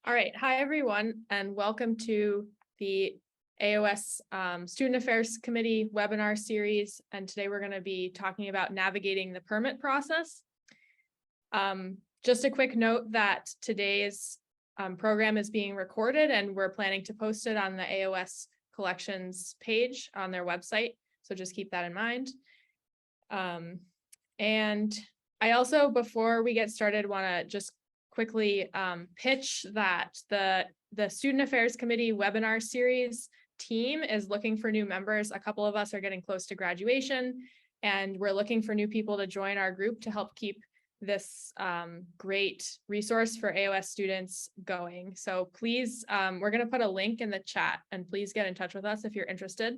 All right, hi everyone, and welcome to the AOS Student Affairs Committee webinar series. And today we're going to be talking about navigating the permit process. Just a quick note that today's program is being recorded and we're planning to post it on the AOS collections page on their website. So just keep that in mind. And I also, before we get started, want to just quickly pitch that the Student Affairs Committee webinar series team is looking for new members. A couple of us are getting close to graduation, and we're looking for new people to join our group to help keep this great resource for AOS students going. So please, we're going to put a link in the chat, and please get in touch with us if you're interested.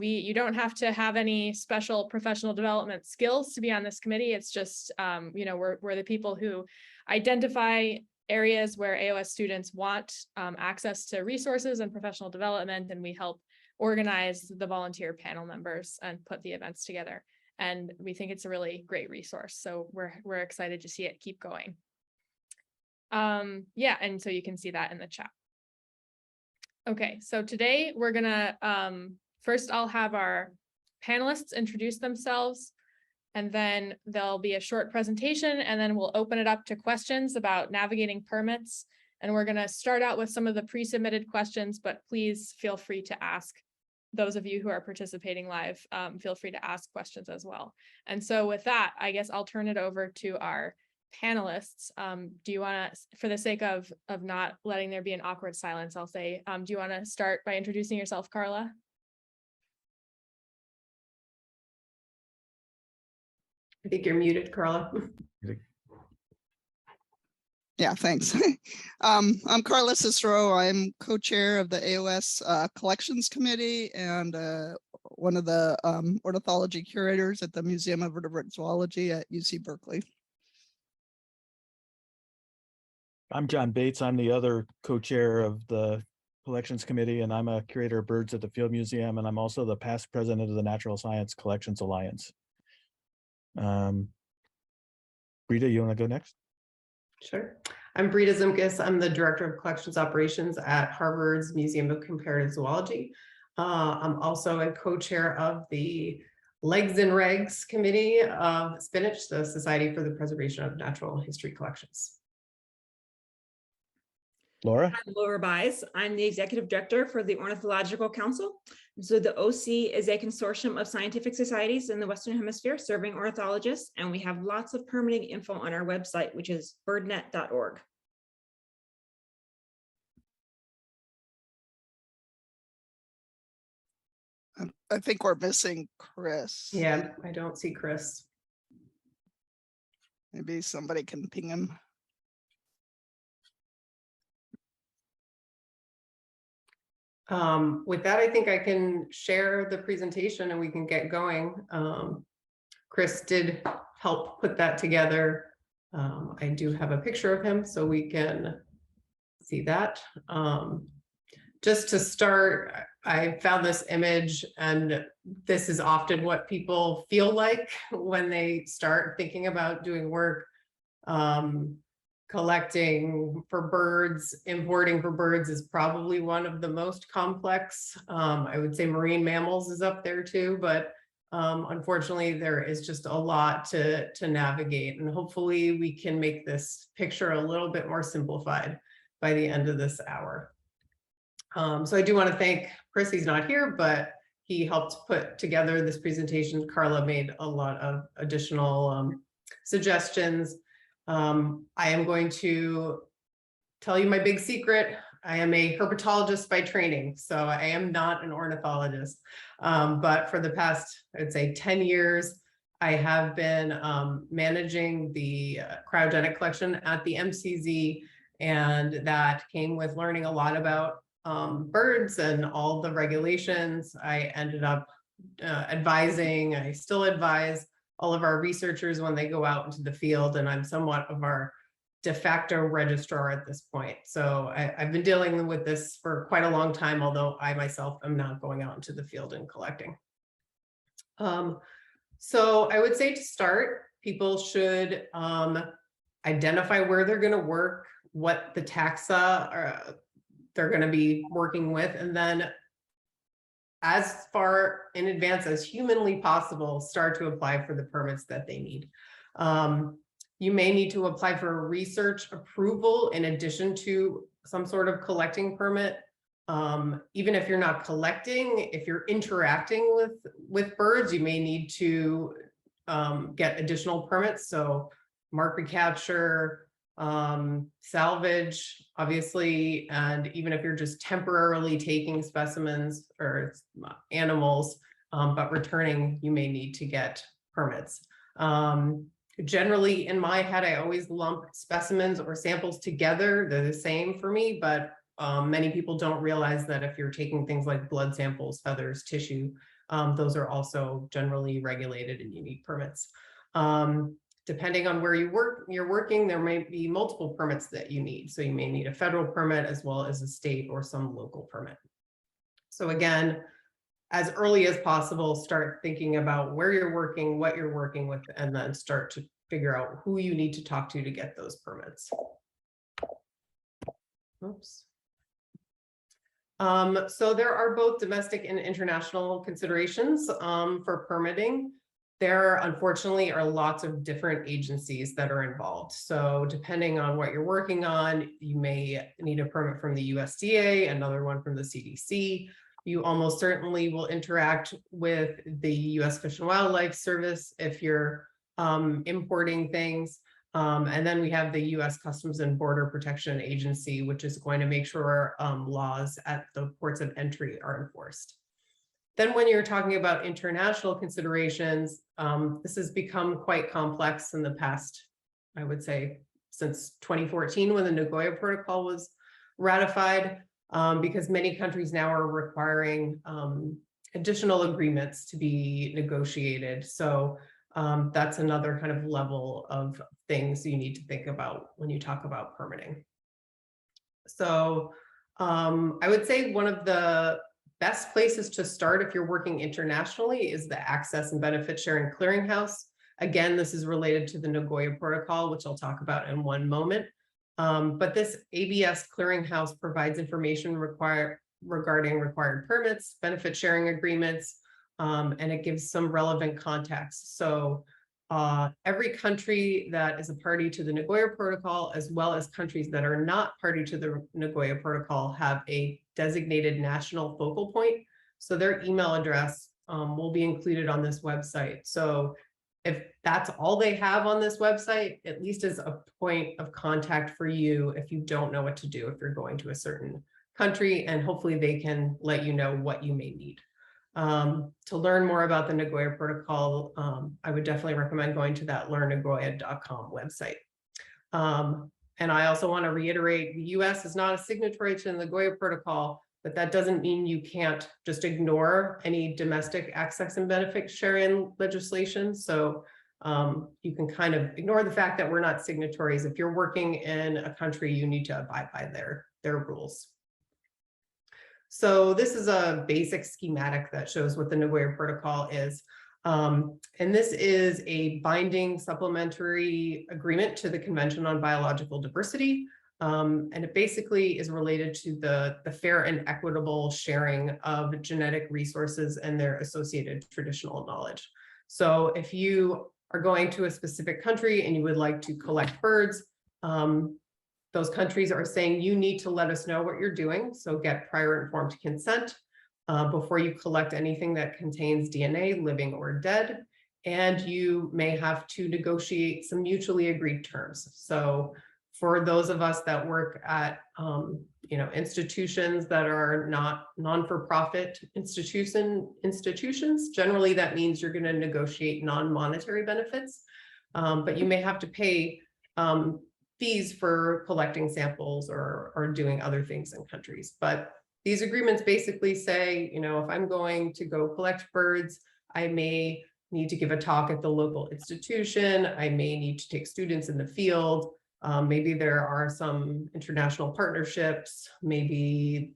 You don't have to have any special professional development skills to be on this committee. It's just, we're the people who identify areas where AOS students want access to resources and professional development, and we help organize the volunteer panel members and put the events together. And we think it's a really great resource. So we're excited to see it keep going. Yeah, and so you can see that in the chat. Okay, so today we're gonna, first, I'll have our panelists introduce themselves, and then there'll be a short presentation, and then we'll open it up to questions about navigating permits. And we're going to start out with some of the pre-submitted questions, but please feel free to ask. Those of you who are participating live, feel free to ask questions as well. And so with that, I guess I'll turn it over to our panelists. Do you want to, for the sake of not letting there be an awkward silence, I'll say, do you want to start by introducing yourself, Carla? I think you're muted, Carla. Yeah, thanks. I'm Carla Cicero. I'm co-chair of the AOS Collections Committee and one of the ornithology curators at the Museum of Vertebrate Zoology at UC Berkeley. I'm John Bates. I'm the other co-chair of the Collections Committee, and I'm a curator of birds at the Field Museum, and I'm also the past president of the Natural Science Collections Alliance. Breda, you want to go next? Sure. I'm Breda Zimkus. I'm the director of collections operations at Harvard's Museum of Comparative Zoology. I'm also a co-chair of the Legs and Regs Committee of Spinach, the Society for the Preservation of Natural History Collections. Laura? I'm Laura Bies. I'm the executive director for the Ornithological Council. So the OC is a consortium of scientific societies in the Western Hemisphere serving ornithologists, and we have lots of permitting info on our website, which is birdnet.org. I think we're missing Chris. Yeah, I don't see Chris. Maybe somebody can ping him. With that, I think I can share the presentation and we can get going. Chris did help put that together. I do have a picture of him so we can see that. Just to start, I found this image, and this is often what people feel like when they start thinking about doing work. Collecting for birds, importing for birds is probably one of the most complex. I would say marine mammals is up there too, but unfortunately there is just a lot to navigate, and hopefully we can make this picture a little bit more simplified by the end of this hour. So I do want to thank Chris. He's not here, but he helped put together this presentation. Carla made a lot of additional suggestions. I am going to tell you my big secret. I am a herpetologist by training, so I am not an ornithologist. But for the past, I'd say 10 years, I have been managing the cryogenic collection at the MCZ, and that came with learning a lot about birds and all the regulations. I ended up advising, I still advise all of our researchers when they go out into the field, and I'm somewhat of our de facto registrar at this point. So I've been dealing with this for quite a long time, although I myself am not going out into the field and collecting. So I would say to start, people should identify where they're going to work, what the taxa are, they're going to be working with, and then as far in advance as humanly possible, start to apply for the permits that they need. You may need to apply for a research approval in addition to some sort of collecting permit. Even if you're not collecting, if you're interacting with birds, you may need to get additional permits. So mark recapture, salvage, obviously, and even if you're just temporarily taking specimens or animals, but returning, you may need to get permits. Generally, in my head, I always lump specimens or samples together. They're the same for me, but many people don't realize that if you're taking things like blood samples, feathers, tissue, those are also generally regulated and you need permits. Depending on where you're working, there may be multiple permits that you need. So you may need a federal permit as well as a state or some local permit. So again, as early as possible, start thinking about where you're working, what you're working with, and then start to figure out who you need to talk to get those permits. Oops. So there are both domestic and international considerations for permitting. There, unfortunately, are lots of different agencies that are involved. So depending on what you're working on, you may need a permit from the USDA, another one from the CDC. You almost certainly will interact with the US Fish and Wildlife Service if you're importing things. And then we have the US Customs and Border Protection Agency, which is going to make sure laws at the ports of entry are enforced. Then when you're talking about international considerations, this has become quite complex in the past, I would say, since 2014, when the Nagoya Protocol was ratified, because many countries now are requiring additional agreements to be negotiated. So that's another kind of level of things you need to think about when you talk about permitting. So I would say one of the best places to start if you're working internationally is the Access and Benefit Sharing Clearinghouse. Again, this is related to the Nagoya Protocol, which I'll talk about in one moment. But this ABS clearinghouse provides information regarding required permits, benefit sharing agreements, and it gives some relevant context. So every country that is a party to the Nagoya Protocol, as well as countries that are not party to the Nagoya Protocol, have a designated national focal point. So their email address will be included on this website. So if that's all they have on this website, at least as a point of contact for you if you don't know what to do if you're going to a certain country, and hopefully they can let you know what you may need. To learn more about the Nagoya Protocol, I would definitely recommend going to that learnnagoya.com website. And I also want to reiterate, the US is not a signatory to the Nagoya Protocol, but that doesn't mean you can't just ignore any domestic access and benefit sharing legislation. So you can kind of ignore the fact that we're not signatories. If you're working in a country, you need to abide by their rules. So this is a basic schematic that shows what the Nagoya Protocol is. And this is a binding supplementary agreement to the Convention on Biological Diversity. And it basically is related to the fair and equitable sharing of genetic resources and their associated traditional knowledge. So if you are going to a specific country and you would like to collect birds, those countries are saying you need to let us know what you're doing. So get prior informed consent before you collect anything that contains DNA, living or dead. And you may have to negotiate some mutually agreed terms. So for those of us that work at institutions that are not non-for-profit institutions, generally that means you're going to negotiate non-monetary benefits, but you may have to pay fees for collecting samples or doing other things in countries. But these agreements basically say, if I'm going to go collect birds, I may need to give a talk at the local institution. I may need to take students in the field. Maybe there are some international partnerships. Maybe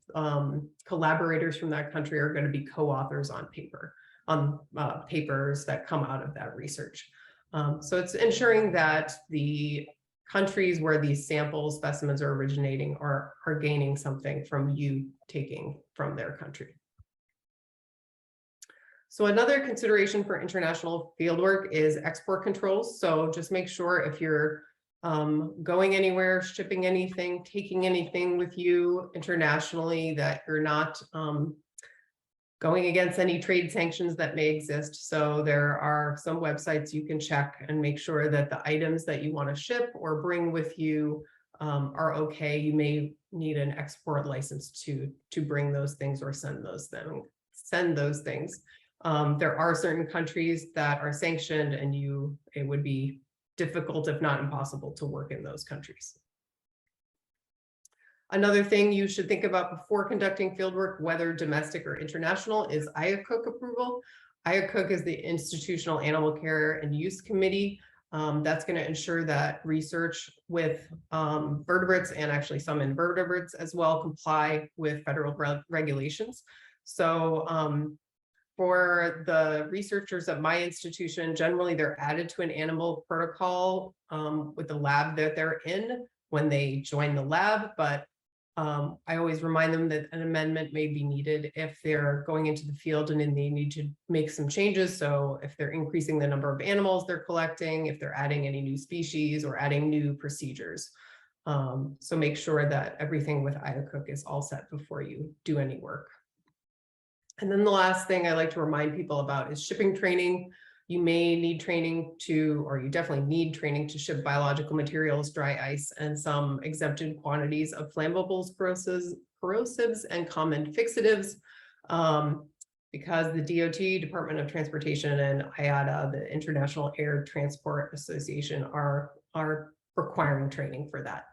collaborators from that country are going to be co-authors on papers that come out of that research. So it's ensuring that the countries where these sample specimens are originating or are gaining something from you taking from their country. So another consideration for international fieldwork is export controls. So just make sure if you're going anywhere, shipping anything, taking anything with you internationally, that you're not going against any trade sanctions that may exist. So there are some websites you can check and make sure that the items that you want to ship or bring with you are okay. You may need an export license to bring those things or send those things. There are certain countries that are sanctioned, and it would be difficult, if not impossible, to work in those countries. Another thing you should think about before conducting fieldwork, whether domestic or international, is IACUC approval. IACUC is the Institutional Animal Care and Use Committee. That's going to ensure that research with vertebrates, and actually some invertebrates as well, comply with federal regulations. So for the researchers at my institution, generally they're added to an animal protocol with the lab that they're in when they join the lab, but I always remind them that an amendment may be needed if they're going into the field and then they need to make some changes. So if they're increasing the number of animals they're collecting, if they're adding any new species or adding new procedures. So make sure that everything with IACUC is all set before you do any work. And then the last thing I like to remind people about is shipping training. You may need training or you definitely need training to ship biological materials, dry ice, and some exempted quantities of flammables, corrosives, and common fixatives. Because the DOT, Department of Transportation, and IATA, the International Air Transport Association, are requiring training for that.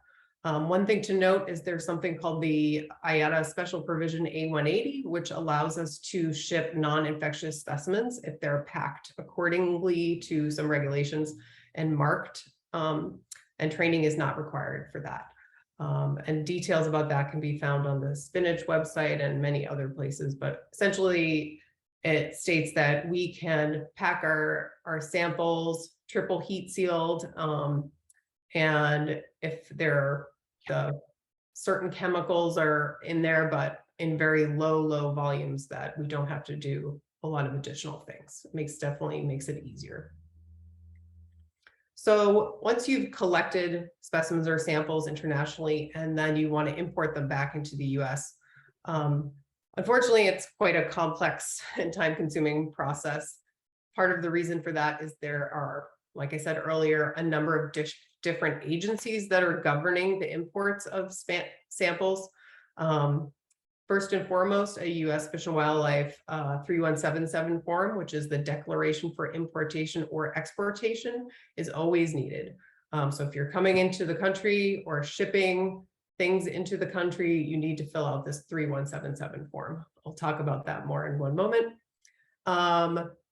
One thing to note is there's something called the IATA Special Provision A180, which allows us to ship non-infectious specimens if they're packed accordingly to some regulations and marked, and training is not required for that. And details about that can be found on the Spinach website and many other places, but essentially it states that we can pack our samples triple heat sealed, and if the certain chemicals are in there, but in very low volumes, that we don't have to do a lot of additional things. It definitely makes it easier. So once you've collected specimens or samples internationally, and then you want to import them back into the US, unfortunately, it's quite a complex and time-consuming process. Part of the reason for that is there are, like I said earlier, a number of different agencies that are governing the imports of samples. First and foremost, a U.S. Fish and Wildlife 3177 form, which is the declaration for importation or exportation, is always needed. So if you're coming into the country or shipping things into the country, you need to fill out this 3177 form. I'll talk about that more in one moment.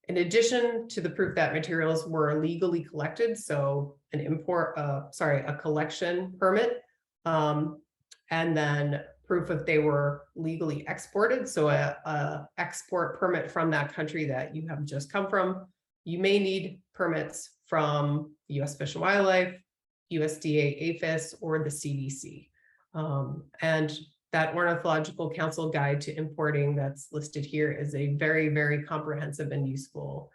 In addition to the proof that materials were legally collected, so a collection permit, and then proof if they were legally exported, so a export permit from that country that you have just come from. You may need permits from U.S. Fish and Wildlife, USDA APHIS, or the CDC. And that Ornithological Council Guide to Importing that's listed here is a very comprehensive and useful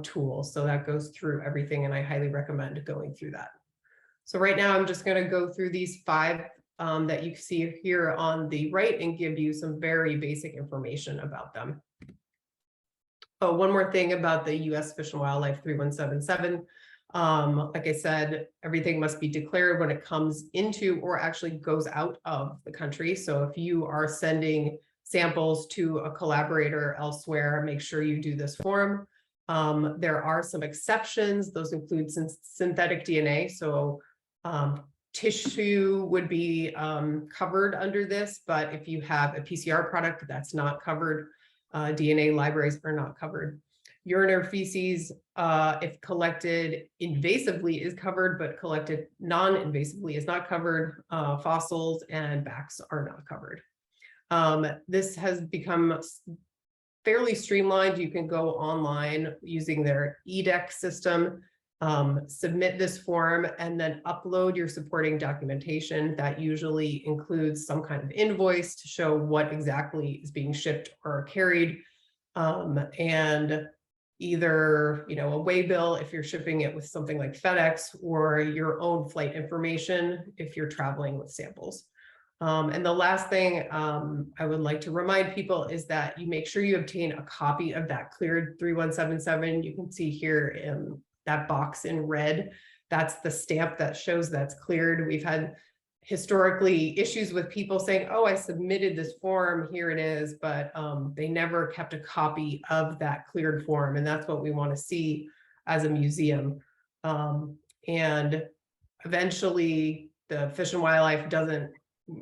tool. So that goes through everything, and I highly recommend going through that. So right now I'm just going to go through these 5 that you see here on the right and give you some very basic information about them. Oh, one more thing about the U.S. Fish and Wildlife 3177. Like I said, everything must be declared when it comes into or actually goes out of the country. So if you are sending samples to a collaborator elsewhere, make sure you do this form. There are some exceptions. Those include synthetic DNA. So tissue would be covered under this, but if you have a PCR product, that's not covered. DNA libraries are not covered. Urine or feces, if collected invasively, is covered, but collected non-invasively is not covered. Fossils and backs are not covered. This has become fairly streamlined. You can go online using their EDEC system Submit this form and then upload your supporting documentation. That usually includes some kind of invoice to show what exactly is being shipped or carried. And either, you know, a way bill if you're shipping it with something like FedEx, or your own flight information if you're traveling with samples. And the last thing I would like to remind people is that you make sure you obtain a copy of that cleared 3177. You can see here in that box in red, that's the stamp that shows that's cleared. We've had historically issues with people saying, oh, I submitted this form, here it is, but they never kept a copy of that cleared form. And that's what we want to see as a museum. And eventually the Fish and Wildlife doesn't,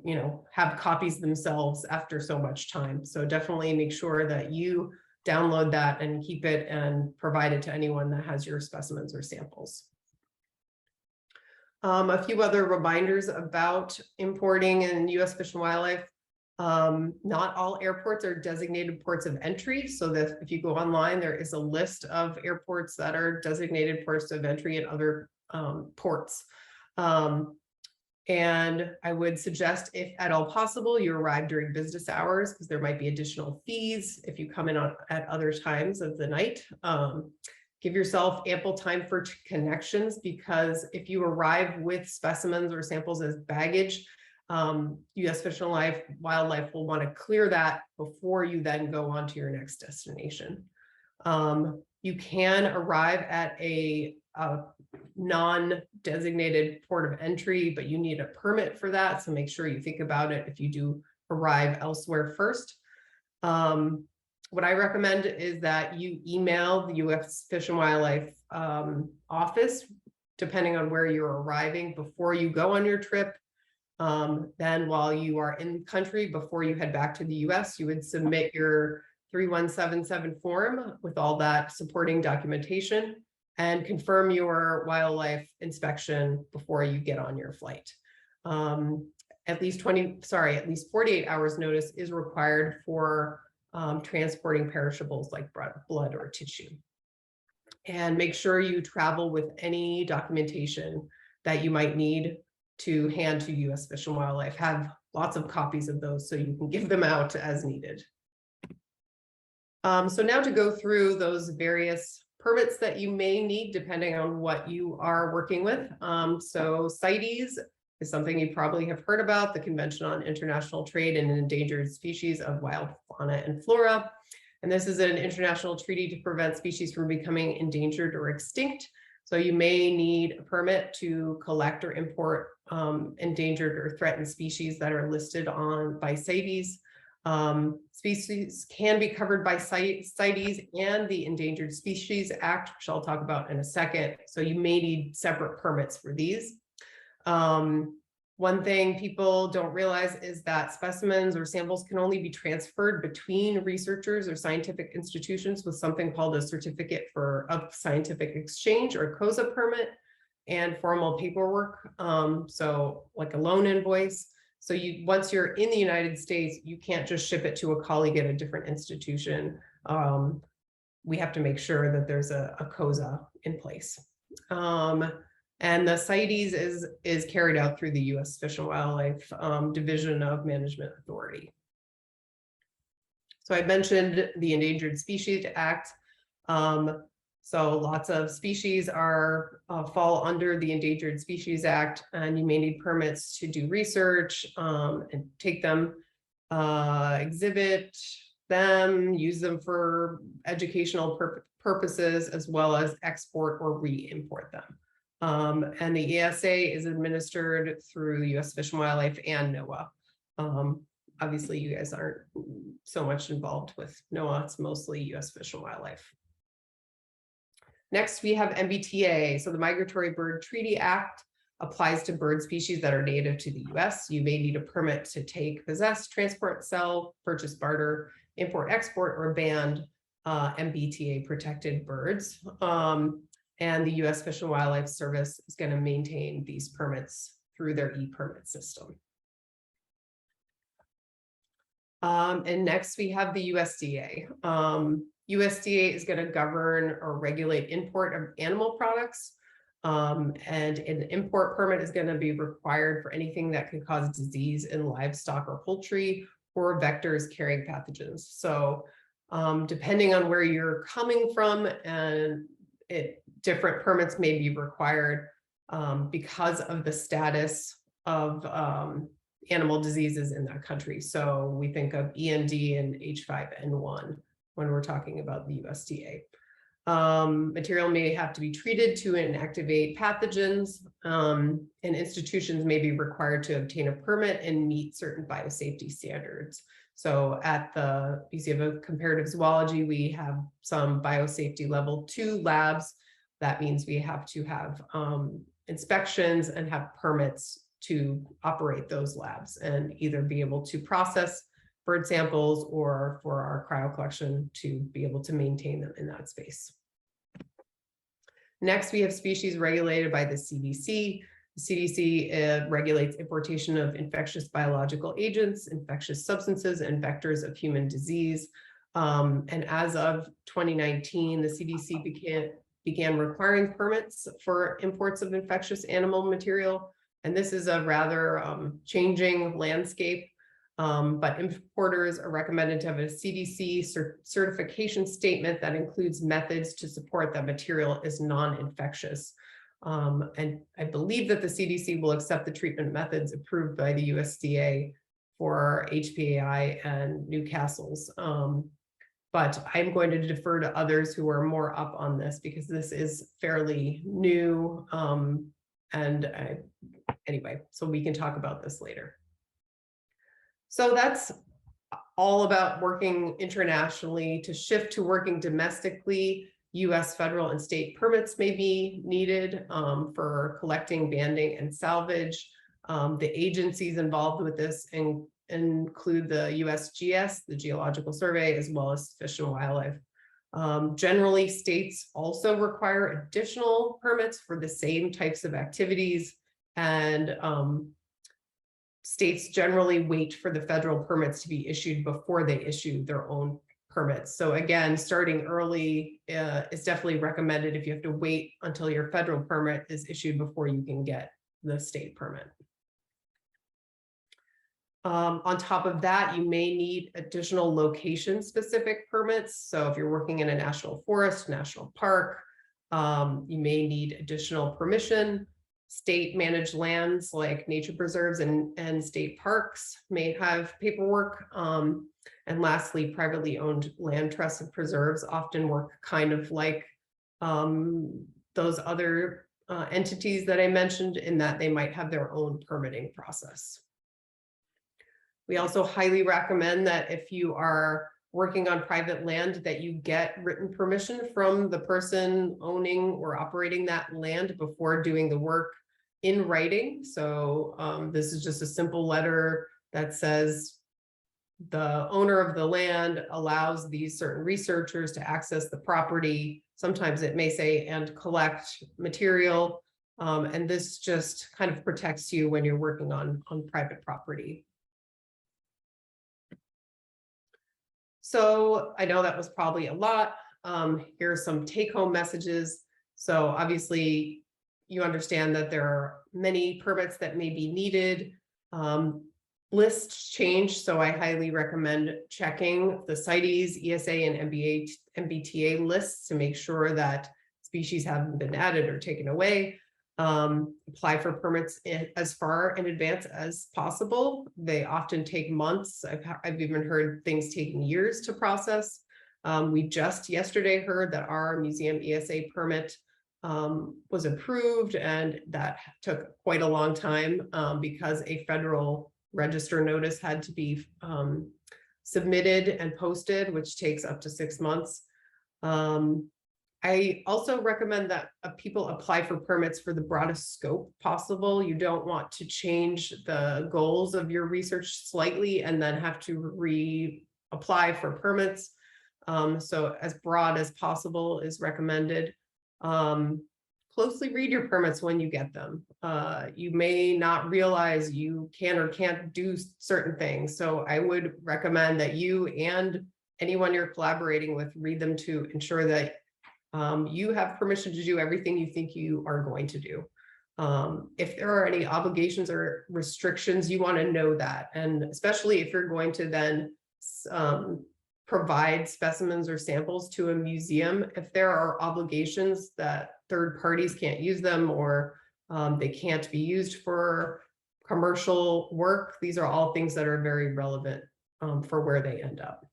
you know, have copies themselves after so much time. So definitely make sure that you download that and keep it and provide it to anyone that has your specimens or samples. A few other reminders about importing in U.S. Fish and Wildlife. Not all airports are designated ports of entry, so that if you go online, there is a list of airports that are designated ports of entry and other ports. And I would suggest, if at all possible, you arrive during business hours, because there might be additional fees if you come in at other times of the night. Give yourself ample time for connections, because if you arrive with specimens or samples as baggage, U.S. Fish and Wildlife will want to clear that before you then go on to your next destination. You can arrive at a non-designated port of entry, but you need a permit for that. So make sure you think about it if you do arrive elsewhere first. What I recommend is that you email the U.S. Fish and Wildlife office, depending on where you're arriving, before you go on your trip. Then while you are in the country, before you head back to the U.S., you would submit your 3177 form with all that supporting documentation and confirm your wildlife inspection before you get on your flight. At least 48 hours notice is required for transporting perishables like blood or tissue. And make sure you travel with any documentation that you might need to hand to U.S. Fish and Wildlife. Have lots of copies of those so you can give them out as needed. So now to go through those various permits that you may need depending on what you are working with. So CITES is something you probably have heard about, the Convention on International Trade in Endangered Species of Wild Fauna and Flora. And this is an international treaty to prevent species from becoming endangered or extinct. So you may need a permit to collect or import endangered or threatened species that are listed by CITES. Species can be covered by CITES and the Endangered Species Act, which I'll talk about in a second. So you may need separate permits for these. One thing people don't realize is that specimens or samples can only be transferred between researchers or scientific institutions with something called a Certificate of Scientific Exchange, or COSA permit, and formal paperwork. So like a loan invoice. So once you're in the United States, you can't just ship it to a colleague at a different institution. We have to make sure that there's a COSA in place. And the CITES is carried out through the U.S. Fish and Wildlife Division of Management Authority. So I mentioned the Endangered Species Act. So lots of species fall under the Endangered Species Act, and you may need permits to do research and take them, exhibit them, use them for educational purposes, as well as export or re-import them. And the ESA is administered through U.S. Fish and Wildlife and NOAA. Obviously, you guys aren't so much involved with NOAA, it's mostly U.S. Fish and Wildlife. Next, we have MBTA. So the Migratory Bird Treaty Act applies to bird species that are native to the US. You may need a permit to take, possess, transport, sell, purchase, barter, import, export, or ban MBTA protected birds. And the US Fish and Wildlife Service is going to maintain these permits through their e-permit system. And next we have the USDA. USDA is going to govern or regulate import of animal products. And an import permit is going to be required for anything that can cause disease in livestock or poultry or vectors carrying pathogens. So depending on where you're coming from, and different permits may be required because of the status of animal diseases in that country. So we think of END and H5N1 when we're talking about the USDA. Material may have to be treated to inactivate pathogens, and institutions may be required to obtain a permit and meet certain biosafety standards. So at the Museum of Comparative Zoology, we have some biosafety level 2 labs. That means we have to have inspections and have permits to operate those labs and either be able to process bird samples or for our cryo collection to be able to maintain them in that space. Next, we have species regulated by the CDC. The CDC regulates importation of infectious biological agents, infectious substances, and vectors of human disease. And as of 2019, the CDC began requiring permits for imports of infectious animal material. And this is a rather changing landscape. But importers are recommended to have a CDC certification statement that includes methods to support that material is non-infectious. And I believe that the CDC will accept the treatment methods approved by the USDA for HPAI and Newcastle's. But I'm going to defer to others who are more up on this because this is fairly new. Anyway, so we can talk about this later. So that's all about working internationally. To shift to working domestically, US federal and state permits may be needed for collecting, banding, and salvage. The agencies involved with this include the USGS, the Geological Survey, as well as Fish and Wildlife. Generally, states also require additional permits for the same types of activities, and states generally wait for the federal permits to be issued before they issue their own permits. So again, starting early is definitely recommended if you have to wait until your federal permit is issued before you can get the state permit. On top of that, you may need additional location-specific permits. So if you're working in a national forest, national park, you may need additional permission. State managed lands like nature preserves and state parks may have paperwork. And lastly, privately owned land trusts and preserves often work kind of like those other entities that I mentioned, in that they might have their own permitting process. We also highly recommend that if you are working on private land, that you get written permission from the person owning or operating that land before doing the work in writing. So this is just a simple letter that says the owner of the land allows these certain researchers to access the property. Sometimes it may say and collect material. And this just kind of protects you when you're working on private property. So I know that was probably a lot. Here are some take-home messages. So obviously, you understand that there are many permits that may be needed. Lists change, so I highly recommend checking the CITES, ESA, and MBTA lists to make sure that species haven't been added or taken away. Apply for permits as far in advance as possible. They often take months. I've even heard things taking years to process. We just yesterday heard that our museum ESA permit was approved, and that took quite a long time because a federal register notice had to be submitted and posted, which takes up to 6 months. I also recommend that people apply for permits for the broadest scope possible. You don't want to change the goals of your research slightly and then have to reapply for permits. So as broad as possible is recommended. Closely read your permits when you get them. You may not realize you can or can't do certain things. So I would recommend that you and anyone you're collaborating with read them to ensure that you have permission to do everything you think you are going to do. If there are any obligations or restrictions, you want to know that. And especially if you're going to then provide specimens or samples to a museum, if there are obligations that third parties can't use them, or they can't be used for commercial work, these are all things that are very relevant for where they end up.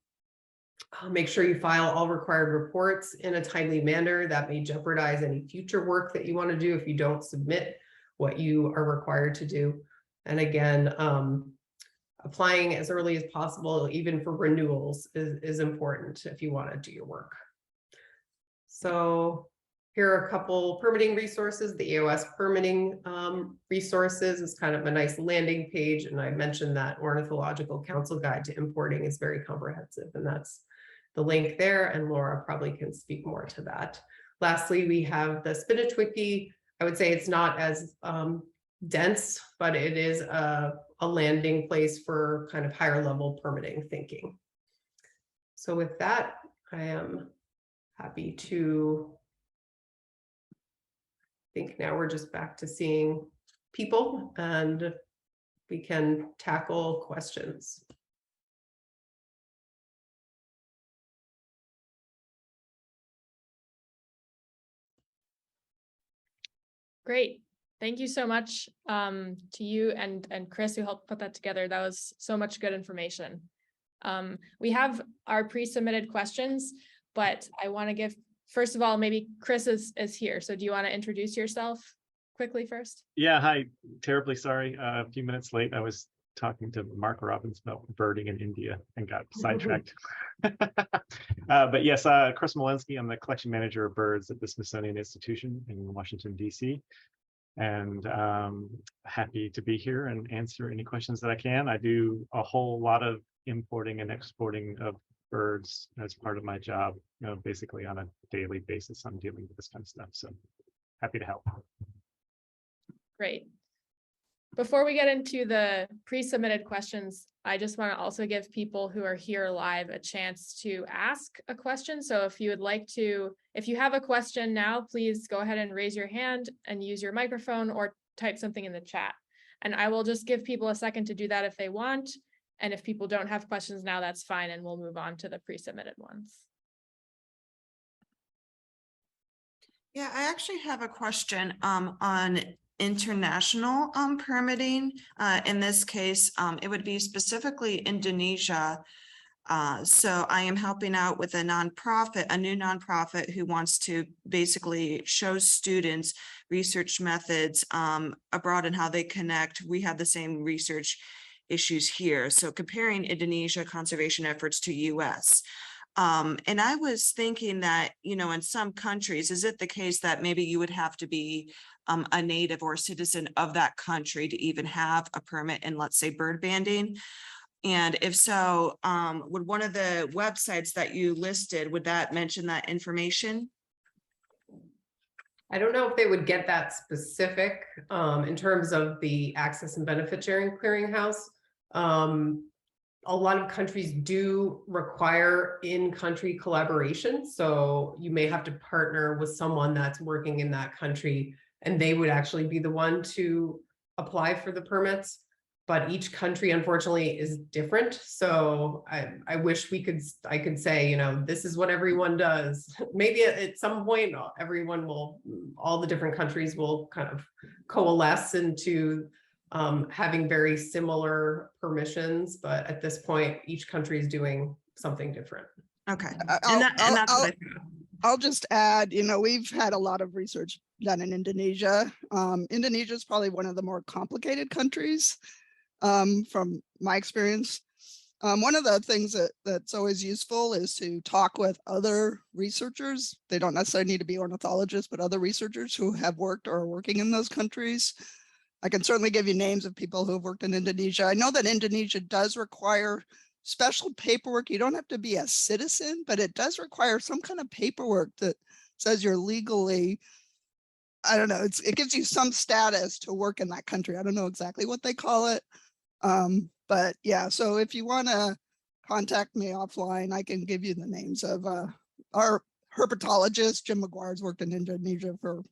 Make sure you file all required reports in a timely manner. That may jeopardize any future work that you want to do if you don't submit what you are required to do. And again, applying as early as possible, even for renewals, is important if you want to do your work. So here are a couple permitting resources. The AOS permitting resources is kind of a nice landing page. And I mentioned that Ornithological Council Guide to Importing is very comprehensive, and that's the link there. And Laura probably can speak more to that. Lastly, we have the Spinach Wiki. I would say it's not as dense, but it is a landing place for kind of higher level permitting thinking. So with that, I am happy to think now we're just back to seeing people and we can tackle questions. Great. Thank you so much to you and Chris, who helped put that together. That was so much good information. We have our pre-submitted questions, but I want to give, first of all, maybe Chris is here. So do you want to introduce yourself quickly first? Yeah, hi. Terribly sorry. A few minutes late. I was talking to Mark Robbins about birding in India and got sidetracked. But yes, Chris Milensky. I'm the collection manager of birds at the Smithsonian Institution in Washington, D.C. And happy to be here and answer any questions that I can. I do a whole lot of importing and exporting of birds as part of my job. You know, basically on a daily basis, I'm dealing with this kind of stuff. So happy to help. Great. Before we get into the pre-submitted questions, I just want to also give people who are here live a chance to ask a question. So if you would like to, if you have a question now, please go ahead and raise your hand and use your microphone or type something in the chat. And I will just give people a second to do that if they want. And if people don't have questions now, that's fine. And we'll move on to the pre-submitted ones. Yeah, I actually have a question on international permitting. In this case, it would be specifically Indonesia. So I am helping out with a nonprofit, a new nonprofit who wants to basically show students research methods abroad and how they connect. We have the same research issues here. So comparing Indonesia conservation efforts to US. And I was thinking that, you know, in some countries, is it the case that maybe you would have to be a native or a citizen of that country to even have a permit in, let's say, bird banding? And if so, would one of the websites that you listed, would that mention that information? I don't know if they would get that specific in terms of the access and benefit sharing clearinghouse. A lot of countries do require in-country collaboration. So you may have to partner with someone that's working in that country, and they would actually be the one to apply for the permits. But each country, unfortunately, is different. So I wish I could say, you know, this is what everyone does. Maybe at some point, all the different countries will kind of coalesce into having very similar permissions, but at this point, each country is doing something different. Okay. I'll just add, you know, we've had a lot of research done in Indonesia. Indonesia is probably one of the more complicated countries from my experience. One of the things that's always useful is to talk with other researchers. They don't necessarily need to be ornithologists, but other researchers who have worked or are working in those countries. I can certainly give you names of people who have worked in Indonesia. I know that Indonesia does require special paperwork. You don't have to be a citizen, but it does require some kind of paperwork that says you're legally, I don't know, it gives you some status to work in that country. I don't know exactly what they call it. But yeah, so if you want to contact me offline, I can give you the names of our herpetologist. Jim McGuire's worked in Indonesia for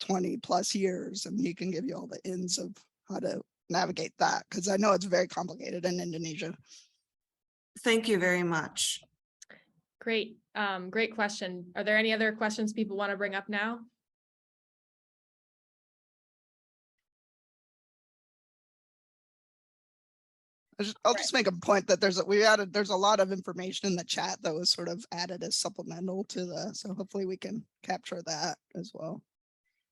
20+ years, and he can give you all the ins of how to navigate that, because I know it's very complicated in Indonesia. Thank you very much. Great, great question. Are there any other questions people want to bring up now? I'll just make a point that there's a lot of information in the chat that was sort of added as supplemental to the, so hopefully we can capture that as well.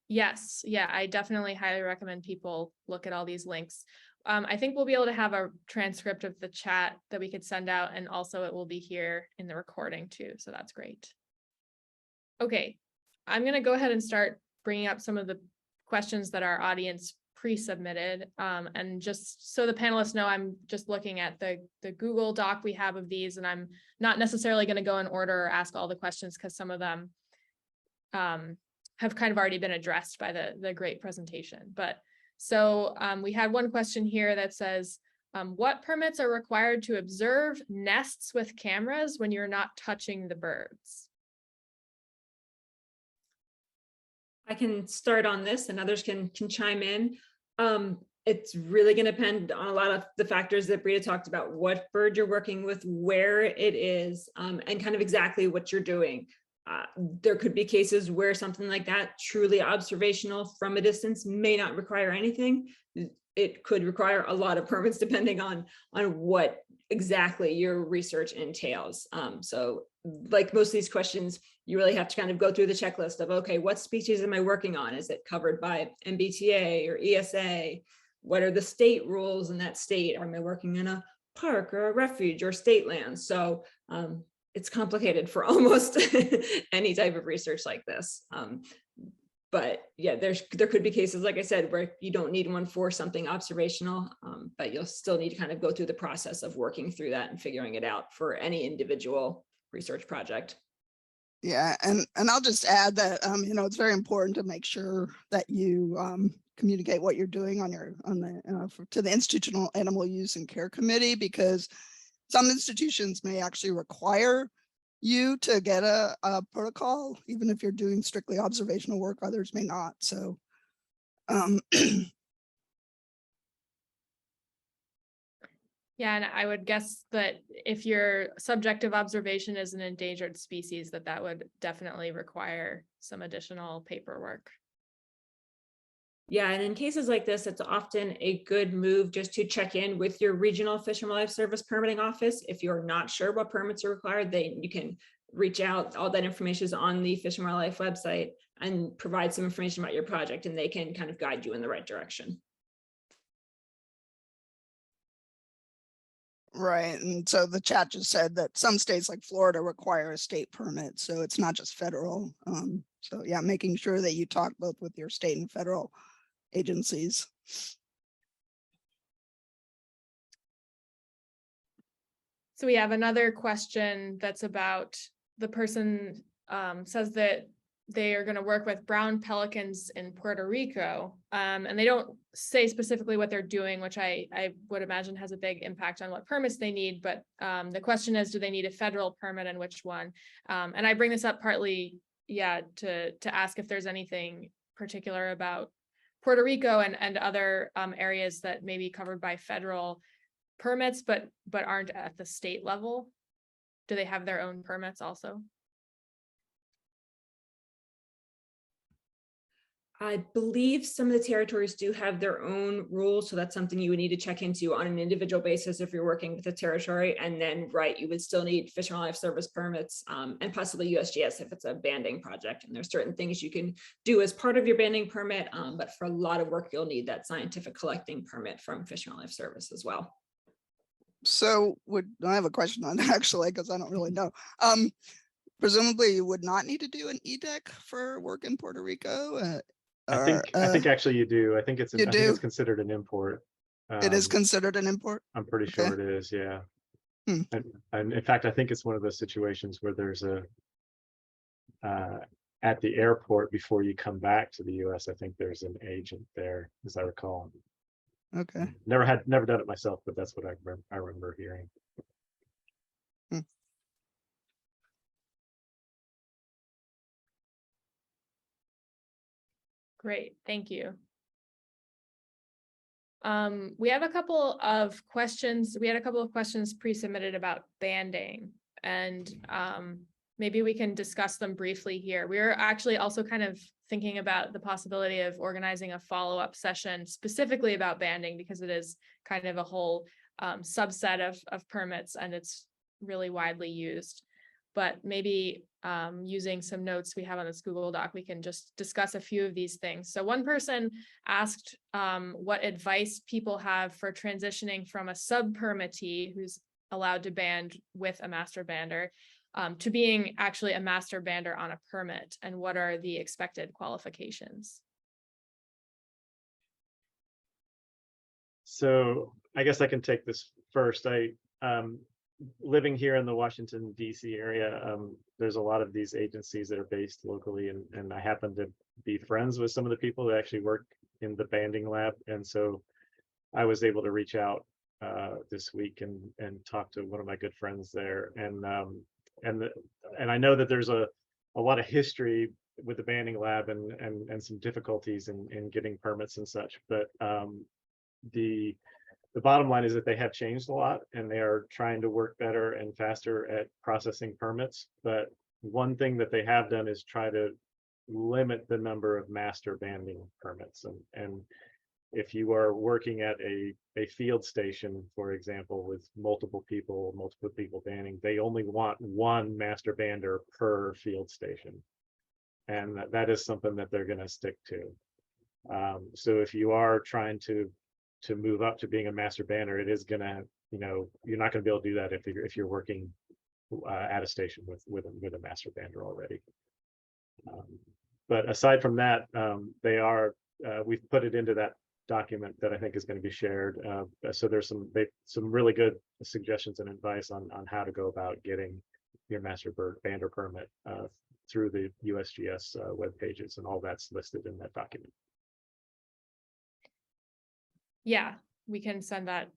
Yes, yeah, I definitely highly recommend people look at all these links. I think we'll be able to have a transcript of the chat that we could send out, and also it will be here in the recording too, so that's great. Okay, I'm going to go ahead and start bringing up some of the questions that our audience pre-submitted, and just so the panelists know, I'm just looking at the Google Doc we have of these, and I'm not necessarily going to go in order or ask all the questions, because some of them have kind of already been addressed by the great presentation. But so we had one question here that says, what permits are required to observe nests with cameras when you're not touching the birds? I can start on this and others can chime in. It's really going to depend on a lot of the factors that Breda talked about, what bird you're working with, where it is, and kind of exactly what you're doing. There could be cases where something like that, truly observational from a distance, may not require anything. It could require a lot of permits depending on what exactly your research entails. So like most of these questions, you really have to kind of go through the checklist of, okay, what species am I working on? Is it covered by MBTA or ESA? What are the state rules in that state? Am I working in a park or a refuge or state land? So it's complicated for almost any type of research like this. But yeah, there could be cases, like I said, where you don't need one for something observational, but you'll still need to kind of go through the process of working through that and figuring it out for any individual research project. Yeah, and I'll just add that it's very important to make sure that you communicate what you're doing to the Institutional Animal Use and Care Committee, because some institutions may actually require you to get a protocol, even if you're doing strictly observational work. Others may not. So Yeah, and I would guess that if your subjective observation is an endangered species, that would definitely require some additional paperwork. Yeah, and in cases like this, it's often a good move just to check in with your regional Fish and Wildlife Service permitting office. If you're not sure what permits are required, then you can reach out. All that information is on the Fish and Wildlife website, and provide some information about your project, and they can kind of guide you in the right direction. right, and so the chat just said that some states like Florida require a state permit, so it's not just federal. So yeah, making sure that you talk both with your state and federal agencies. So we have another question that's about, the person says that they are going to work with brown pelicans in Puerto Rico, and they don't say specifically what they're doing, which I would imagine has a big impact on what permits they need. But the question is, do they need a federal permit, and which one? And I bring this up partly, yeah, to ask if there's anything particular about Puerto Rico and other areas that may be covered by federal permits, but aren't at the state level. Do they have their own permits also? I believe some of the territories do have their own rules, so that's something you would need to check into on an individual basis if you're working with a territory. And then, right, you would still need Fish and Wildlife Service permits, and possibly USGS if it's a banding project. And there's certain things you can do as part of your banding permit, but for a lot of work, you'll need that scientific collecting permit from Fish and Wildlife Service as well. So I have a question on that, actually, because I don't really know. Presumably you would not need to do an EDEC for work in Puerto Rico. I think actually you do. I think it's considered an import. It is considered an import? I'm pretty sure it is, yeah. And in fact, I think it's one of those situations where there's at the airport before you come back to the US, I think there's an agent there, as I recall. Okay. Never done it myself, but that's what I remember hearing. Great, thank you. We have a couple of questions. We had a couple of questions pre-submitted about banding, and maybe we can discuss them briefly here. We're actually also kind of thinking about the possibility of organizing a follow-up session specifically about banding, because it is kind of a whole subset of permits, and it's really widely used. But maybe using some notes we have on this Google Doc, we can just discuss a few of these things. So one person asked what advice people have for transitioning from a subpermittee who's allowed to band with a master bander to being actually a master bander on a permit, and what are the expected qualifications? So I guess I can take this first. Living here in the Washington, D.C. area, there's a lot of these agencies that are based locally, and I happen to be friends with some of the people that actually work in the banding lab. And so I was able to reach out this week and talk to one of my good friends there. And I know that there's a lot of history with the banding lab and some difficulties in getting permits and such. But the bottom line is that they have changed a lot, and they are trying to work better and faster at processing permits. But one thing that they have done is try to limit the number of master banding permits. And if you are working at a field station, for example, with multiple people banding, they only want one master bander per field station. And that is something that they're going to stick to. So if you are trying to move up to being a master bander, it is gonna, you're not gonna be able to do that if you're working at a station with a master bander already. But aside from that, we've put it into that document that I think is going to be shared. So there's some really good suggestions and advice on how to go about getting your master bander permit through the USGS web pages, and all that's listed in that document. Yeah, we can send that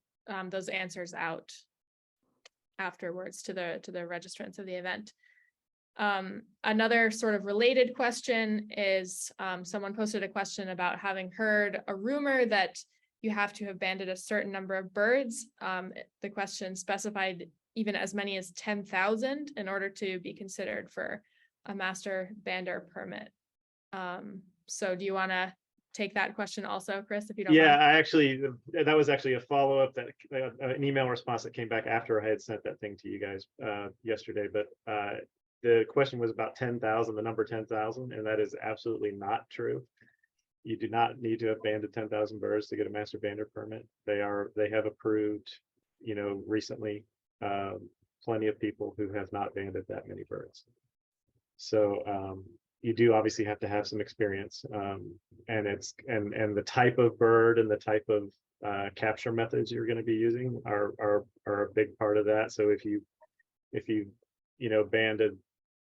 those answers out afterwards to the registrants of the event. Another sort of related question is someone posted a question about having heard a rumor that you have to have banded a certain number of birds. The question specified even as many as 10,000 in order to be considered for a master bander permit. So do you want to take that question also, Chris, if you don't mind? That was actually a follow-up, that an email response that came back after I had sent that thing to you guys yesterday. But the question was about 10,000, the number 10,000, and that is absolutely not true. You do not need to have banded 10,000 birds to get a master bander permit. They have approved, recently, plenty of people who have not banded that many birds. So you do obviously have to have some experience, and the type of bird and the type of capture methods you're going to be using are a big part of that. So if you banded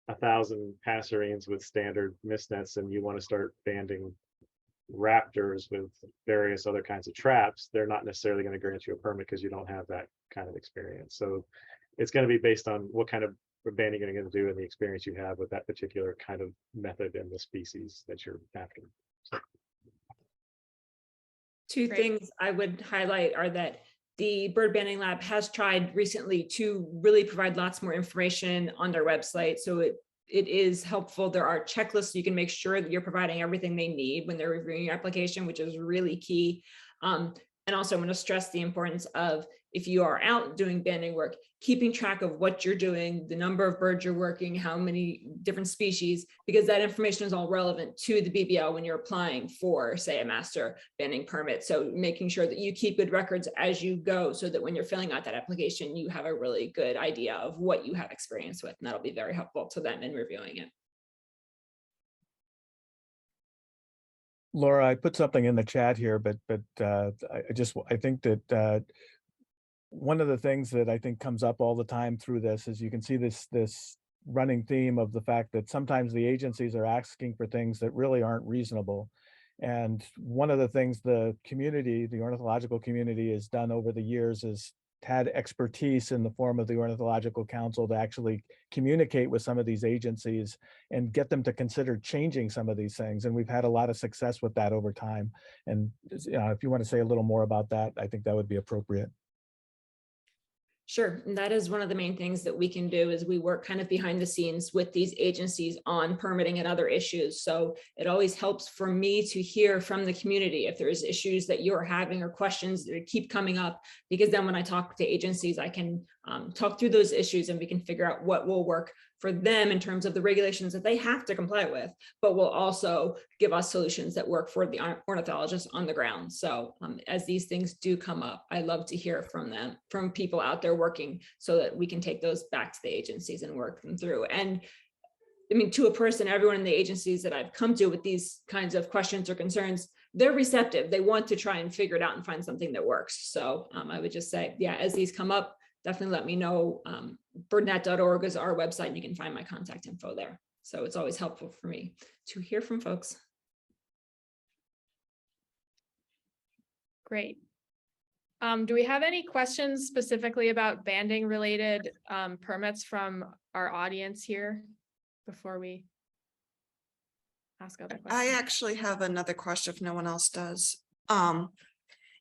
1,000 passerines with standard mist nets, and you want to start banding raptors with various other kinds of traps, they're not necessarily going to grant you a permit because you don't have that kind of experience. So it's going to be based on what kind of banding you're going to do and the experience you have with that particular kind of method and the species that you're after. Two things I would highlight are that the Bird Banding Lab has tried recently to really provide lots more information on their website. So it is helpful. There are checklists so you can make sure that you're providing everything they need when they're reviewing your application, which is really key. And also I'm going to stress the importance of, if you are out doing banding work, keeping track of what you're doing, the number of birds you're working, how many different species, because that information is all relevant to the BBL when you're applying for, say, a master banding permit. So making sure that you keep good records as you go, so that when you're filling out that application, you have a really good idea of what you have experience with, and that'll be very helpful to them in reviewing it. Laura, I put something in the chat here, but I think that one of the things that I think comes up all the time through this is you can see this running theme of the fact that sometimes the agencies are asking for things that really aren't reasonable. And one of the things the community, the ornithological community, has done over the years is had expertise in the form of the Ornithological Council to actually communicate with some of these agencies and get them to consider changing some of these things. And we've had a lot of success with that over time. And if you want to say a little more about that, I think that would be appropriate. Sure. And that is one of the main things that we can do is we work kind of behind the scenes with these agencies on permitting and other issues. So it always helps for me to hear from the community if there's issues that you're having or questions that keep coming up, because then when I talk to agencies, I can talk through those issues and we can figure out what will work for them in terms of the regulations that they have to comply with, but will also give us solutions that work for the ornithologists on the ground. So as these things do come up, I love to hear from them, from people out there working, so that we can take those back to the agencies and work them through. And I mean, to a person, everyone in the agencies that I've come to with these kinds of questions or concerns, they're receptive. They want to try and figure it out and find something that works. So I would just say, yeah, as these come up, definitely let me know. Birdnet.org is our website, and you can find my contact info there. So it's always helpful for me to hear from folks. Great. Do we have any questions specifically about banding related permits from our audience here before we ask other questions? I actually have another question if no one else does.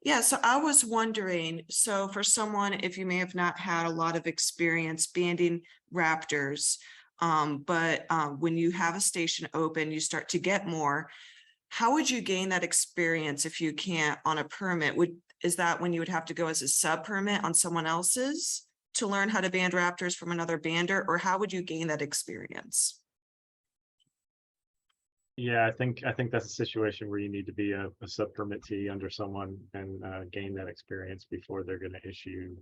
Yeah, so I was wondering, so for someone, if you may have not had a lot of experience banding raptors, but when you have a station open, you start to get more. How would you gain that experience if you can't on a permit? Is that when you would have to go as a sub permit on someone else's to learn how to band raptors from another bander, or how would you gain that experience? Yeah, I think that's a situation where you need to be a sub-permittee under someone and gain that experience before they're going to issue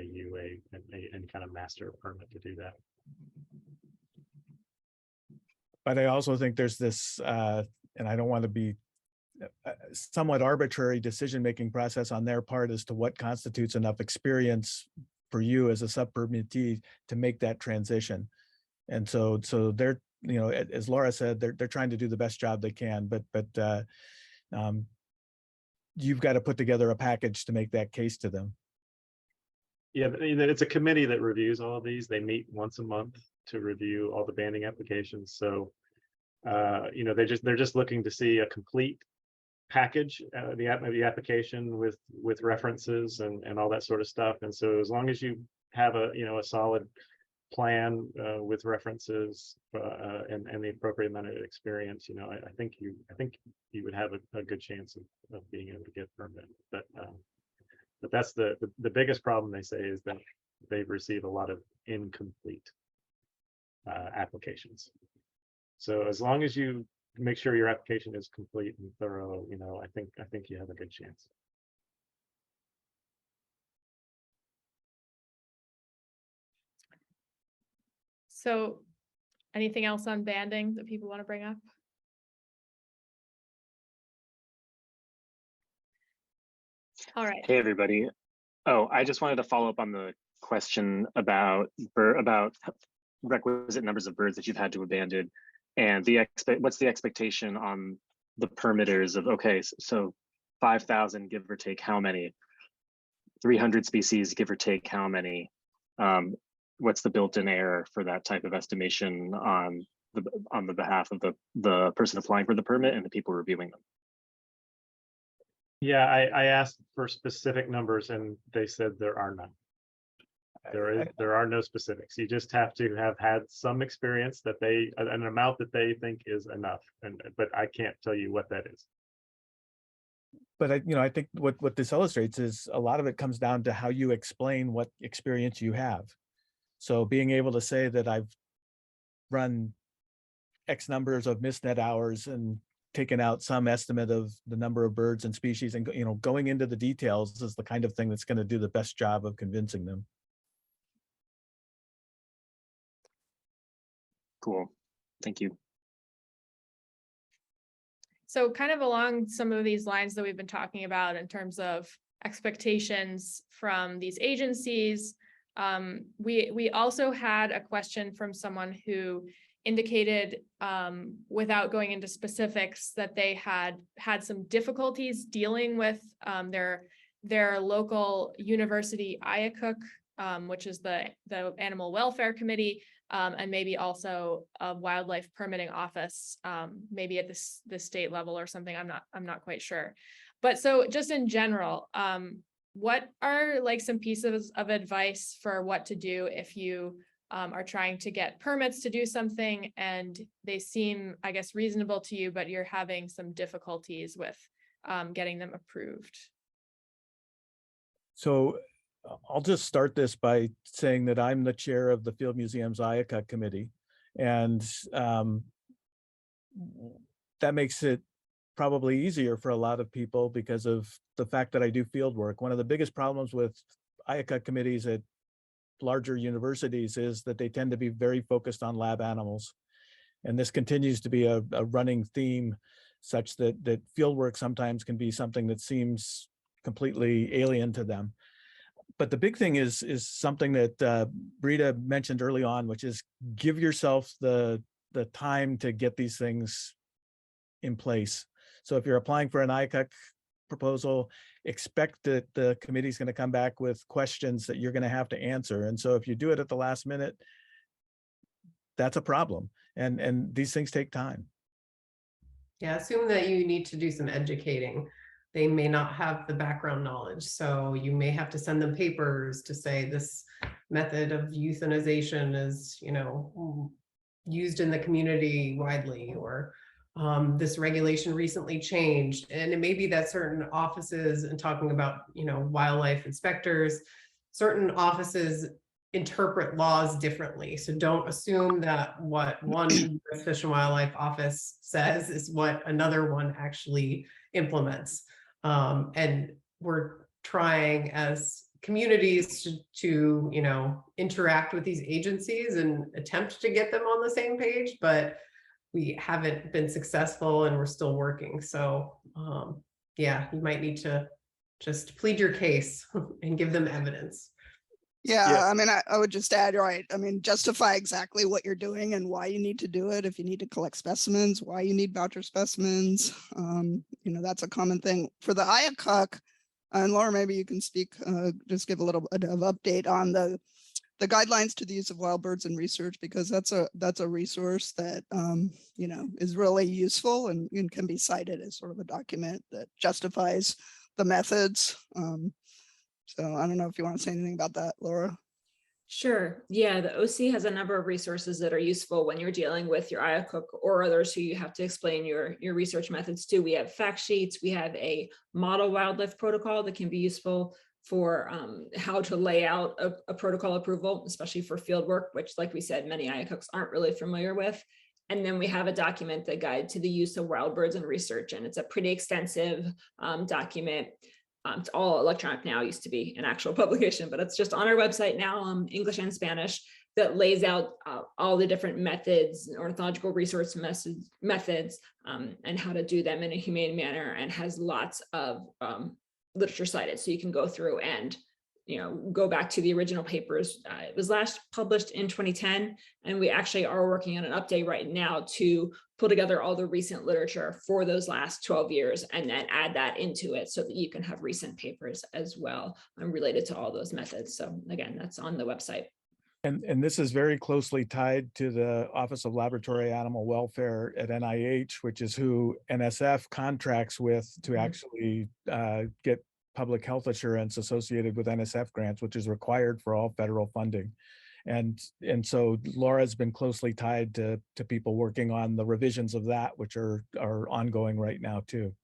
you any kind of master permit to do that. But I also think there's this, and I don't want to be somewhat arbitrary decision-making process on their part as to what constitutes enough experience for you as a sub-permittee to make that transition. And so they're, as Laura said, they're trying to do the best job they can, but you've got to put together a package to make that case to them. Yeah, it's a committee that reviews all of these. They meet once a month to review all the banding applications. So, they're just looking to see a complete package, the application with references and all that sort of stuff. And so, as long as you have a solid plan with references and the appropriate amount of experience, I think you would have a good chance of being able to get permit. But that's the biggest problem, they say, is that they've received a lot of incomplete applications. So as long as you make sure your application is complete and thorough, I think you have a good chance. So anything else on banding that people want to bring up? All right. Hey, everybody. Oh, I just wanted to follow up on the question about requisite numbers of birds that you've had to abandon, and what's the expectation on the permitters of, okay, so 5,000 give or take how many, 300 species give or take how many, what's the built-in error for that type of estimation on the behalf of the person applying for the permit and the people reviewing them? Yeah, I asked for specific numbers and they said there are none. There are no specifics. You just have to have had some experience that an amount that they think is enough. But I can't tell you what that is. But I think what this illustrates is a lot of it comes down to how you explain what experience you have. So being able to say that I've run X numbers of mist net hours and taken out some estimate of the number of birds and species, and going into the details is the kind of thing that's going to do the best job of convincing them. Cool. Thank you. So kind of along some of these lines that we've been talking about in terms of expectations from these agencies, we also had a question from someone who indicated, without going into specifics, that they had some difficulties dealing with their their local university IACUC, which is the Animal Welfare Committee, and maybe also a wildlife permitting office, maybe at the state level or something. I'm not quite sure. But so just in general, what are like some pieces of advice for what to do if you are trying to get permits to do something and they seem, I guess, reasonable to you, but you're having some difficulties with getting them approved? So I'll just start this by saying that I'm the chair of the Field Museum's IACUC committee. And that makes it probably easier for a lot of people because of the fact that I do field work. One of the biggest problems with IACUC committees at larger universities is that they tend to be very focused on lab animals. And this continues to be a running theme, such that field work sometimes can be something that seems completely alien to them. But the big thing is something that Breda mentioned early on, which is give yourself the time to get these things in place. So if you're applying for an IACUC proposal, expect that the committee is going to come back with questions that you're going to have to answer. And so if you do it at the last minute, that's a problem. And these things take time. Yeah, assume that you need to do some educating. They may not have the background knowledge, so you may have to send them papers to say this method of euthanization is, used in the community widely, or this regulation recently changed. And it may be that certain offices, and talking about, wildlife inspectors, certain offices interpret laws differently. So don't assume that what one US Fish and Wildlife office says is what another one actually implements. And we're trying as communities to interact with these agencies and attempt to get them on the same page, but we haven't been successful and we're still working. So yeah, you might need to just plead your case and give them evidence. Yeah, I mean, I would just add, right, I mean, justify exactly what you're doing and why you need to do it. If you need to collect specimens, why you need voucher specimens, that's a common thing. For the IACUC, and Laura, maybe you can speak, just give a little bit of update on the guidelines to the use of wild birds in research, because that's a resource that, is really useful and can be cited as sort of a document that justifies the methods. So I don't know if you want to say anything about that, Laura. Sure. Yeah, the OC has a number of resources that are useful when you're dealing with your IACUC or others who you have to explain your research methods to. We have fact sheets. We have a model wildlife protocol that can be useful for how to lay out a protocol approval, especially for field work, which, like we said, many IACUCs aren't really familiar with. And then we have a document, the guide to the use of wild birds in research. And it's a pretty extensive document. It's all electronic now, used to be an actual publication, but it's just on our website now, English and Spanish, that lays out all the different methods, ornithological resource methods, and how to do them in a humane manner, and has lots of literature cited. So you can go through and go back to the original papers. It was last published in 2010, and we actually are working on an update right now to pull together all the recent literature for those last 12 years and then add that into it so that you can have recent papers as well related to all those methods. So again, that's on the website. And this is very closely tied to the Office of Laboratory Animal Welfare at NIH, which is who NSF contracts with to actually get public health assurance associated with NSF grants, which is required for all federal funding. And so Laura's been closely tied to people working on the revisions of that, which are ongoing right now too.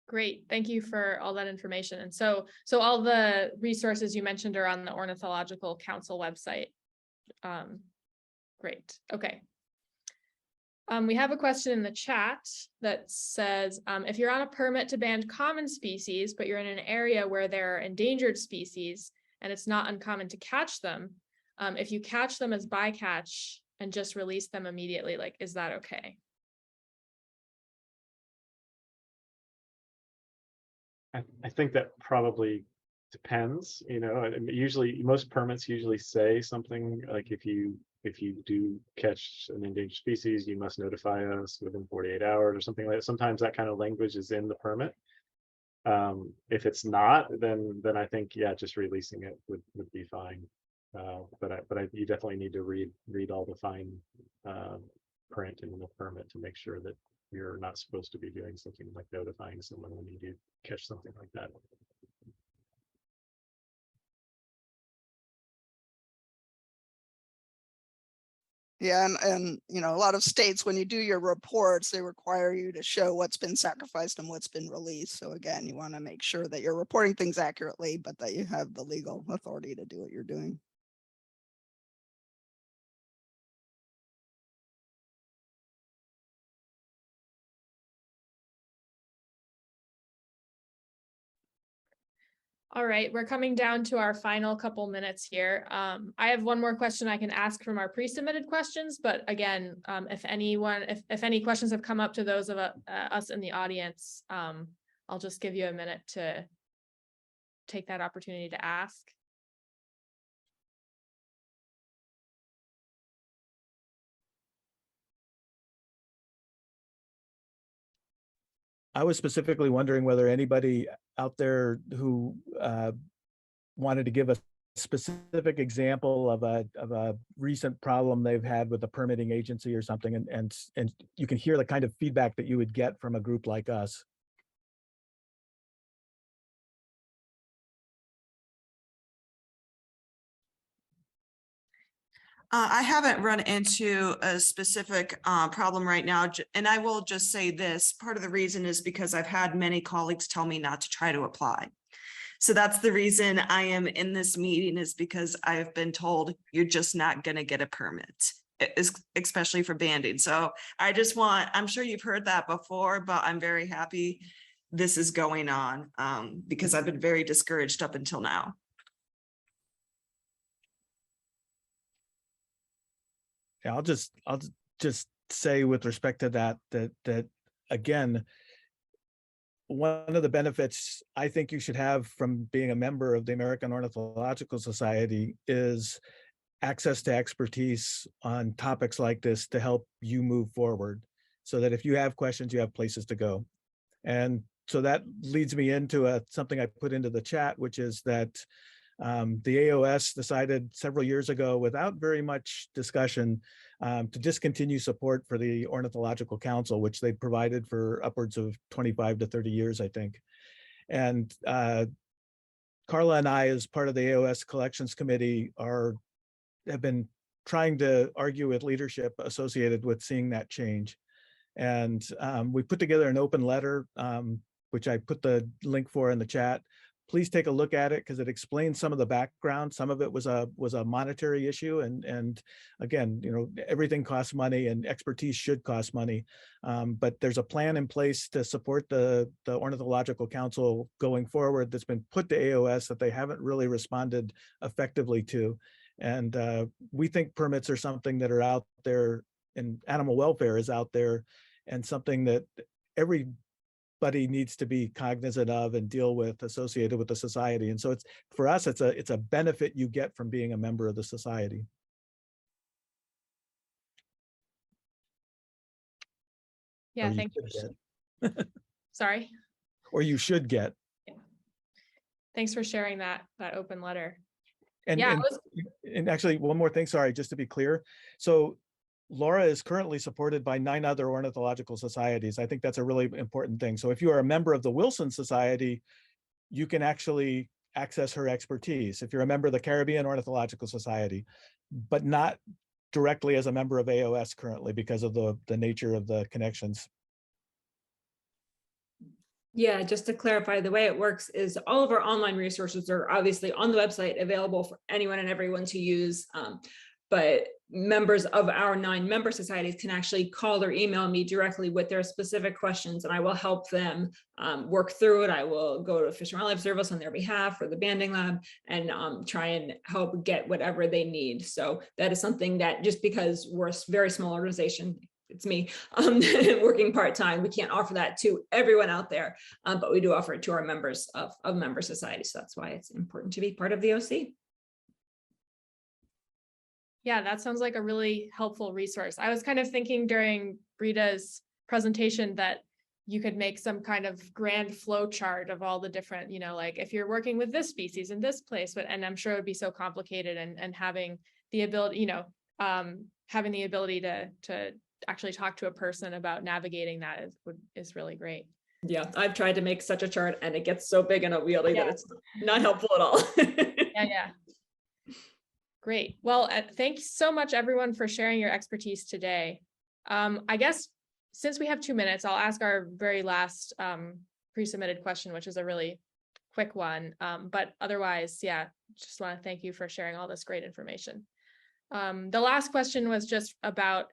Great, thank you for all that information. And so all the resources you mentioned are on the Ornithological Council website. Great, okay. We have a question in the chat that says, if you're on a permit to ban common species, but you're in an area where there are endangered species and it's not uncommon to catch them, if you catch them as bycatch and just release them immediately, like, is that okay? I think that probably depends, usually most permits usually say something like if you if you do catch an endangered species, you must notify us within 48 hours or something like that. Sometimes that kind of language is in the permit. If it's not, then I think, yeah, just releasing it would be fine. But you definitely need to read all the fine print in the permit to make sure that you're not supposed to be doing something like notifying someone when you do catch something like that. Yeah, and you know, a lot of states, when you do your reports, they require you to show what's been sacrificed and what's been released. So again, you want to make sure that you're reporting things accurately, but that you have the legal authority to do what you're doing. All right, we're coming down to our final couple minutes here. I have one more question I can ask from our pre-submitted questions, but again, if any questions have come up to those of us in the audience, I'll just give you a minute to take that opportunity to ask. I was specifically wondering whether anybody out there who wanted to give a specific example of a recent problem they've had with a permitting agency or something, and you can hear the kind of feedback that you would get from a group like us. I haven't run into a specific problem right now, and I will just say this, part of the reason is because I've had many colleagues tell me not to try to apply. So that's the reason I am in this meeting, is because I've been told you're just not going to get a permit, especially for banding. So I just I'm sure you've heard that before, but I'm very happy this is going on because I've been very discouraged up until now. Yeah, I'll just say with respect to that again, one of the benefits I think you should have from being a member of the American Ornithological Society is access to expertise on topics like this to help you move forward, so that if you have questions, you have places to go. And so that leads me into something I put into the chat, which is that the AOS decided several years ago, without very much discussion, to discontinue support for the Ornithological Council, which they provided for upwards of 25 to 30 years, I think. And Carla and I, as part of the AOS Collections Committee, have been trying to argue with leadership associated with seeing that change. And we put together an open letter, which I put the link for in the chat. Please take a look at it, because it explains some of the background. Some of it was a monetary issue, and again, you know, everything costs money, and expertise should cost money. But there's a plan in place to support the Ornithological Council going forward that's been put to AOS that they haven't really responded effectively to. And we think permits are something that are out there, and animal welfare is out there, and something that everybody needs to be cognizant of and deal with, associated with the society. And so it's, for us, it's a benefit you get from being a member of the society. Yeah, thank you. Sorry. Or you should get. Yeah. Thanks for sharing that open letter. And, yeah, and actually, one more thing, sorry, just to be clear. So Laura is currently supported by 9 other ornithological societies. I think that's a really important thing. So if you are a member of the Wilson Society, you can actually access her expertise. If you're a member of the Caribbean Ornithological Society, but not directly as a member of AOS currently because of the nature of the connections. Yeah, just to clarify, the way it works is all of our online resources are obviously on the website, available for anyone and everyone to use. But members of our 9 member societies can actually call or email me directly with their specific questions, and I will help them work through it. I will go to Fish and Wildlife Service on their behalf, or the banding lab, and try and help get whatever they need. So that is something that, just because we're a very small organization, it's me working part-time, we can't offer that to everyone out there, but we do offer it to our members of member societies. So that's why it's important to be part of the OC. Yeah, that sounds like a really helpful resource. I was kind of thinking during Breda's presentation that you could make some kind of grand flow chart of all the different, like if you're working with this species in this place, and I'm sure it would be so complicated, and having the ability, having the ability to actually talk to a person about navigating that is really great. Yeah, I've tried to make such a chart and it gets so big and unwieldy Yeah. that it's not helpful at all. Yeah. Great. Well, thanks so much, everyone, for sharing your expertise today. I guess since we have 2 minutes, I'll ask our very last pre-submitted question, which is a really quick one. But otherwise, yeah, just want to thank you for sharing all this great information. The last question was just about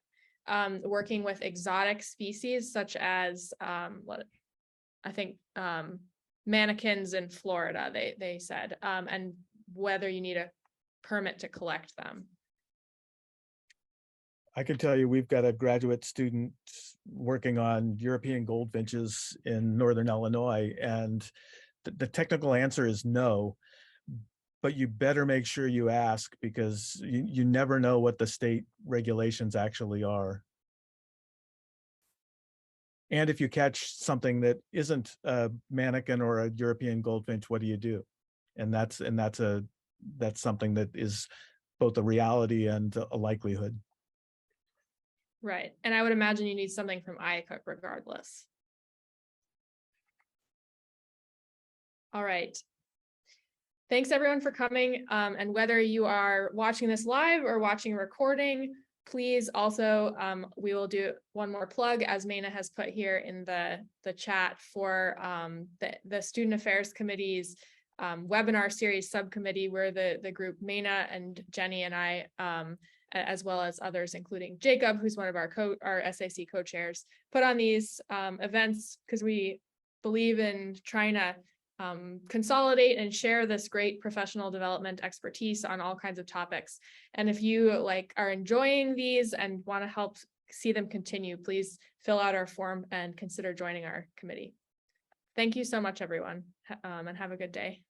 working with exotic species, such as what I think mannequins in Florida, they said, and whether you need a permit to collect them. I can tell you we've got a graduate student working on European goldfinches in Northern Illinois, and the technical answer is no, but you better make sure you ask, because you never know what the state regulations actually are. And if you catch something that isn't a mannequin or a European goldfinch, what do you do? And that's something that is both a reality and a likelihood. Right. And I would imagine you need something from IACUC regardless. All right. Thanks everyone for coming. And whether you are watching this live or watching a recording, please also, we will do one more plug, as Maina has put here in the chat, for the Student Affairs Committee's webinar series subcommittee, where the group Maina and Jenny and I, as well as others, including Jacob, who's one of our SAC co-chairs, put on these events because we believe in trying to consolidate and share this great professional development expertise on all kinds of topics. And if you are enjoying these and want to help see them continue, please fill out our form and consider joining our committee. Thank you so much, everyone, and have a good day.